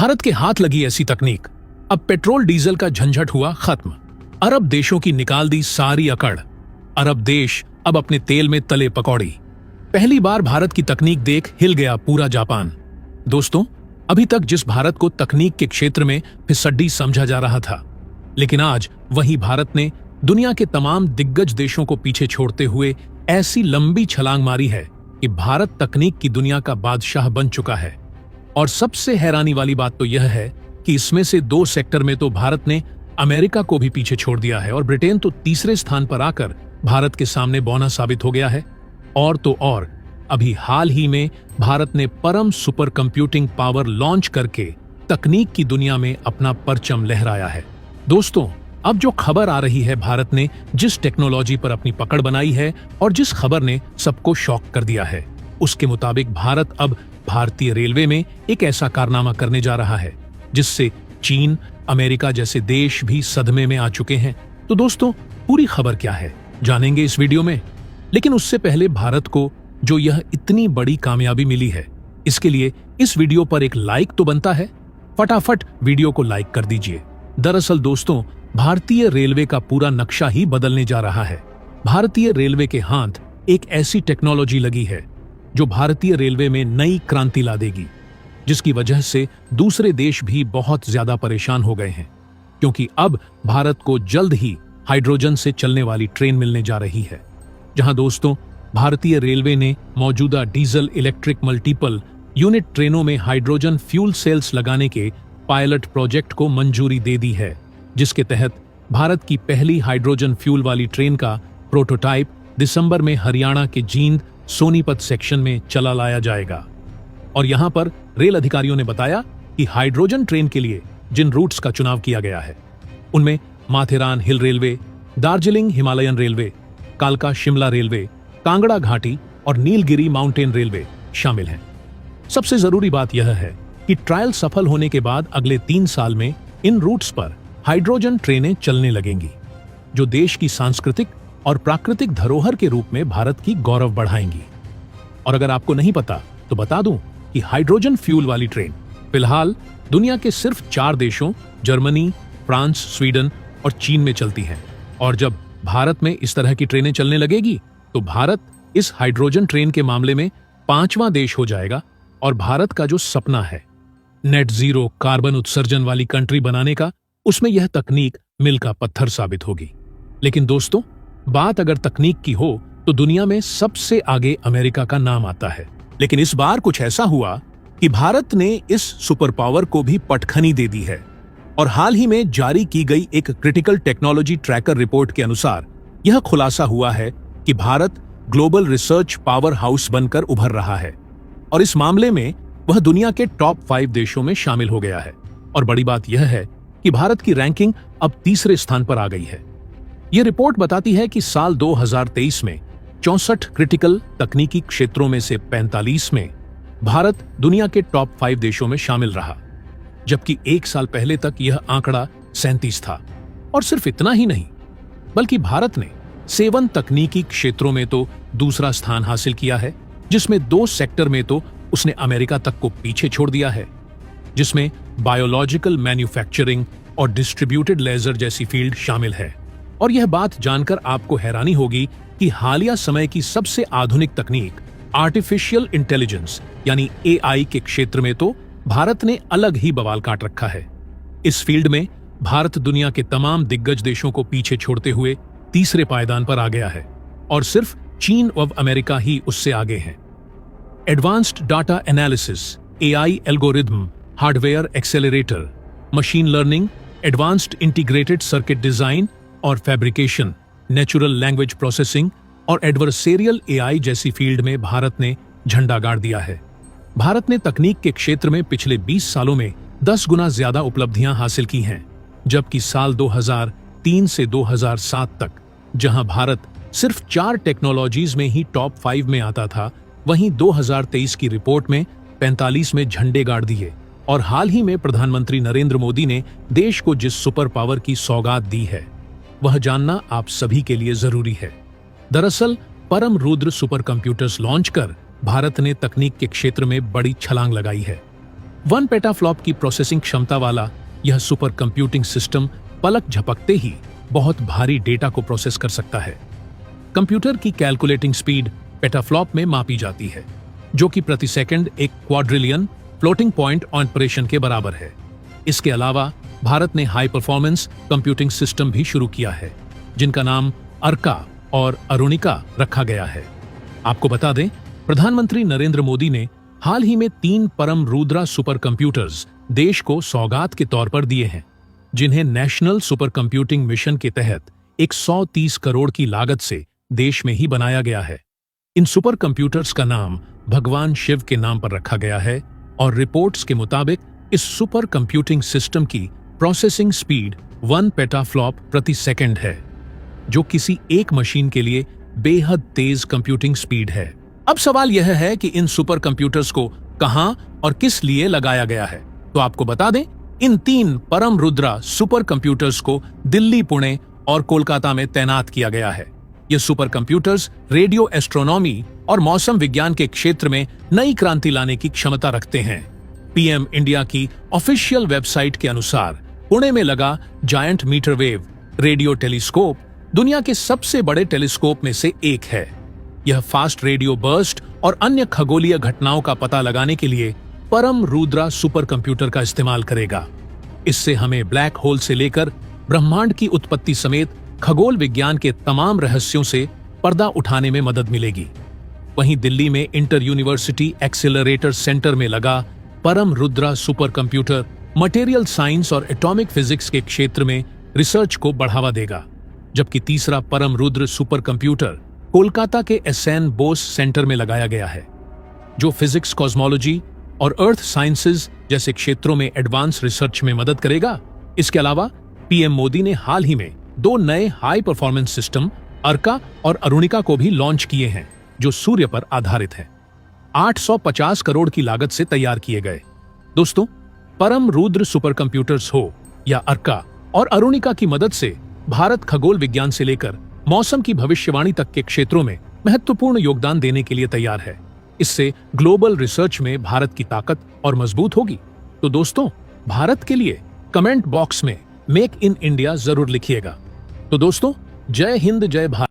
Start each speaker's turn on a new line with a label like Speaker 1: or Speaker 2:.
Speaker 1: भारत के हाथ लगी ऐसी तकनीक, अब पेट्रोल डीजल का झंझट हुआ खत्म। अरब देशों की निकाल दी सारी अकड़। अरब देश अब अपने तेल में तले पकौड़ी। पहली बार भारत की तकनीक देख हिल गया पूरा जापान। दोस्तों, अभी तक जिस भारत को तकनीक के क्षेत्र में फिसड्डी समझा जा रहा था, लेकिन आज वही भारत ने दुनिया के तमाम दिग्गज देशों को पीछे छोड़ते हुए ऐसी लंबी छलांग मारी है कि भारत तकनीक की दुनिया का बादशाह बन चुका है। और सबसे हैरानी वाली बात तो यह है कि इसमें से 2 सेक्टर में तो भारत ने अमेरिका को भी पीछे छोड़ दिया है और ब्रिटेन तो तीसरे स्थान पर आकर भारत के सामने बौना साबित हो गया है। और तो और, अभी हाल ही में भारत ने परम सुपर कंप्यूटिंग पावर लॉन्च करके तकनीक की दुनिया में अपना परचम लहराया है। दोस्तों, अब जो खबर आ रही है, भारत ने जिस टेक्नोलॉजी पर अपनी पकड़ बनाई है और जिस खबर ने सबको शॉक कर दिया है, उसके मुताबिक भारत अब भारतीय रेलवे में एक ऐसा कारनामा करने जा रहा है जिससे चीन, अमेरिका जैसे देश भी सदमे में आ चुके हैं। तो दोस्तों, पूरी खबर क्या है जानेंगे इस वीडियो में। लेकिन उससे पहले भारत को जो यह इतनी बड़ी कामयाबी मिली है, इसके लिए इस वीडियो पर एक लाइक तो बनता है। फटाफट वीडियो को लाइक कर दीजिए। दरअसल दोस्तों, भारतीय रेलवे का पूरा नक्शा ही बदलने जा रहा है। भारतीय रेलवे के हाथ एक ऐसी टेक्नोलॉजी लगी है जो भारतीय रेलवे में नई क्रांति ला देगी, जिसकी वजह से दूसरे देश भी बहुत ज्यादा परेशान हो गए हैं, क्योंकि अब भारत को जल्द ही हाइड्रोजन से चलने वाली ट्रेन मिलने जा रही है। जहां दोस्तों, भारतीय रेलवे ने मौजूदा डीजल इलेक्ट्रिक मल्टीपल यूनिट ट्रेनों में हाइड्रोजन फ्यूल सेल्स लगाने के पायलट प्रोजेक्ट को मंजूरी दे दी है, जिसके तहत भारत की पहली हाइड्रोजन फ्यूल वाली ट्रेन का प्रोटोटाइप दिसंबर में हरियाणा के जींद सोनीपत सेक्शन में चला लाया जाएगा। और यहां पर रेल अधिकारियों ने बताया कि हाइड्रोजन ट्रेन के लिए जिन रूट्स का चुनाव किया गया है, उनमें माथेरान हिल रेलवे, दार्जिलिंग हिमालयन रेलवे, कालका शिमला रेलवे, कांगड़ा घाटी और नीलगिरी माउंटेन रेलवे शामिल हैं। सबसे जरूरी बात यह है कि ट्रायल सफल होने के बाद अगले 3 साल में इन रूट्स पर हाइड्रोजन ट्रेनें चलने लगेंगी, जो देश की सांस्कृतिक और प्राकृतिक धरोहर के रूप में भारत की गौरव बढ़ाएंगी। और अगर आपको नहीं पता तो बता दूं कि हाइड्रोजन फ्यूल वाली ट्रेन फिलहाल दुनिया के सिर्फ 4 देशों जर्मनी, फ्रांस, स्वीडन और चीन में चलती हैं। और जब भारत में इस तरह की ट्रेनें चलने लगेगी तो भारत इस हाइड्रोजन ट्रेन के मामले में 5वां देश हो जाएगा। और भारत का जो सपना है नेट जीरो कार्बन उत्सर्जन वाली कंट्री बनाने का, उसमें यह तकनीक मील का पत्थर साबित होगी। लेकिन दोस्तों, बात अगर तकनीक की हो तो दुनिया में सबसे आगे अमेरिका का नाम आता है। लेकिन इस बार कुछ ऐसा हुआ कि भारत ने इस सुपर पावर को भी पटखनी दे दी है। और हाल ही में जारी की गई एक क्रिटिकल टेक्नोलॉजी ट्रैकर रिपोर्ट के अनुसार यह खुलासा हुआ है कि Bharat global research power house बनकर उभर रहा है और इस मामले में वह दुनिया के टॉप 5 देशों में शामिल हो गया है। और बड़ी बात यह है कि भारत की रैंकिंग अब तीसरे स्थान पर आ गई है। यह रिपोर्ट बताती है कि साल 2023 में 64 क्रिटिकल तकनीकी क्षेत्रों में से 45 में भारत दुनिया के टॉप 5 देशों में शामिल रहा, जबकि 1 साल पहले तक यह आंकड़ा 37 था। और सिर्फ इतना ही नहीं, बल्कि भारत ने 7 तकनीकी क्षेत्रों में तो दूसरा स्थान हासिल किया है, जिसमें 2 सेक्टर में तो उसने अमेरिका तक को पीछे छोड़ दिया है, जिसमें बायोलॉजिकल मैन्युफैक्चरिंग और डिस्ट्रीब्यूटेड लेजर जैसी फील्ड शामिल है। और यह बात जानकर आपको हैरानी होगी कि हालिया समय की सबसे आधुनिक तकनीक आर्टिफिशियल इंटेलिजेंस यानी AI के क्षेत्र में तो भारत ने अलग ही बवाल काट रखा है। इस फील्ड में भारत दुनिया के तमाम दिग्गज देशों को पीछे छोड़ते हुए तीसरे पायदान पर आ गया है और सिर्फ चीन और अमेरिका ही उससे आगे हैं। Advanced data analysis, AI algorithm, hardware accelerator, machine learning, advanced integrated circuit design और फैब्रिकेशन, नेचुरल लैंग्वेज प्रोसेसिंग और एडवर्सेरियल AI जैसी फील्ड में भारत ने झंडा गाड़ दिया है। भारत ने तकनीक के क्षेत्र में पिछले 20 सालों में 10 गुना ज्यादा उपलब्धियां हासिल की हैं, जबकि साल 2003 से 2007 तक जहां भारत सिर्फ 4 टेक्नोलॉजीज में ही टॉप 5 में आता था, वहीं 2023 की रिपोर्ट में 45 में झंडे गाड़ दिए। और हाल ही में प्रधानमंत्री नरेंद्र मोदी ने देश को जिस सुपर पावर की सौगात दी है, वह जानना आप सभी के लिए जरूरी है। दरअसल परम रुद्र सुपर कंप्यूटर्स लॉन्च कर भारत ने तकनीक के क्षेत्र में बड़ी छलांग लगाई है। 1 पेटाफ्लॉप की प्रोसेसिंग क्षमता वाला यह सुपर कंप्यूटिंग सिस्टम पलक झपकते ही बहुत भारी डेटा को प्रोसेस कर सकता है। कंप्यूटर की कैलकुलेटिंग स्पीड पेटाफ्लॉप में मापी जाती है, जो कि प्रति सेकंड एक क्वाड्रिलियन फ्लोटिंग पॉइंट ऑपरेशन के बराबर है। इसके अलावा भारत ने हाई परफॉर्मेंस कंप्यूटिंग सिस्टम भी शुरू किया है, जिनका नाम अर्का और अरुणिका रखा गया है। आपको बता दें, प्रधानमंत्री नरेंद्र मोदी ने हाल ही में 3 परम रुद्रा सुपर कंप्यूटर्स देश को सौगात के तौर पर दिए हैं, जिन्हें नेशनल सुपर कंप्यूटिंग मिशन के तहत 130 करोड़ की लागत से देश में ही बनाया गया है। इन सुपर कंप्यूटर्स का नाम भगवान शिव के नाम पर रखा गया है और रिपोर्ट्स के मुताबिक इस सुपर कंप्यूटिंग सिस्टम की प्रोसेसिंग स्पीड 1 पेटाफ्लॉप प्रति सेकंड है, जो किसी एक मशीन के लिए बेहद तेज कंप्यूटिंग स्पीड है। अब सवाल यह है कि इन सुपर कंप्यूटर्स को कहां और किस लिए लगाया गया है। तो आपको बता दें, इन 3 परम रुद्रा सुपर कंप्यूटर्स को दिल्ली, पुणे और कोलकाता में तैनात किया गया है। ये सुपर कंप्यूटर्स रेडियो एस्ट्रोनॉमी और मौसम विज्ञान के क्षेत्र में नई क्रांति लाने की क्षमता रखते हैं। पीएम इंडिया की ऑफिशियल वेबसाइट के अनुसार पुणे में लगा giant metre wave radio telescope दुनिया के सबसे बड़े टेलीस्कोप में से एक है। यह फास्ट रेडियो बर्स्ट और अन्य खगोलीय घटनाओं का पता लगाने के लिए परम रुद्रा सुपर कंप्यूटर का इस्तेमाल करेगा। इससे हमें ब्लैक होल से लेकर ब्रह्मांड की उत्पत्ति समेत खगोल विज्ञान के तमाम रहस्यों से पर्दा उठाने में मदद मिलेगी। वहीं दिल्ली में इंटर यूनिवर्सिटी एक्सेलरेटर सेंटर में लगा परम Rudra super computer material science और एटॉमिक फिजिक्स के क्षेत्र में रिसर्च को बढ़ावा देगा, जबकि तीसरा परम रुद्र सुपर कंप्यूटर कोलकाता के एसएन बोस सेंटर में लगाया गया है, जो फिजिक्स, कॉस्मोलॉजी और अर्थ साइंसेज जैसे क्षेत्रों में एडवांस रिसर्च में मदद करेगा। इसके अलावा पीएम मोदी ने हाल ही में 2 नए हाई परफॉर्मेंस सिस्टम अर्का और अरुणिका को भी लॉन्च किए हैं, जो सूर्य पर आधारित हैं। 850 करोड़ की लागत से तैयार किए गए। दोस्तों, परम रुद्र सुपर कंप्यूटर्स हो या अर्का और अरुणिका की मदद से भारत खगोल विज्ञान से लेकर मौसम की भविष्यवाणी तक के क्षेत्रों में महत्वपूर्ण योगदान देने के लिए तैयार है। इससे ग्लोबल रिसर्च में भारत की ताकत और मजबूत होगी। तो दोस्तों, भारत के लिए कमेंट बॉक्स में मेक इन इंडिया जरूर लिखिएगा। तो दोस्तों, जय हिंद, जय भारत।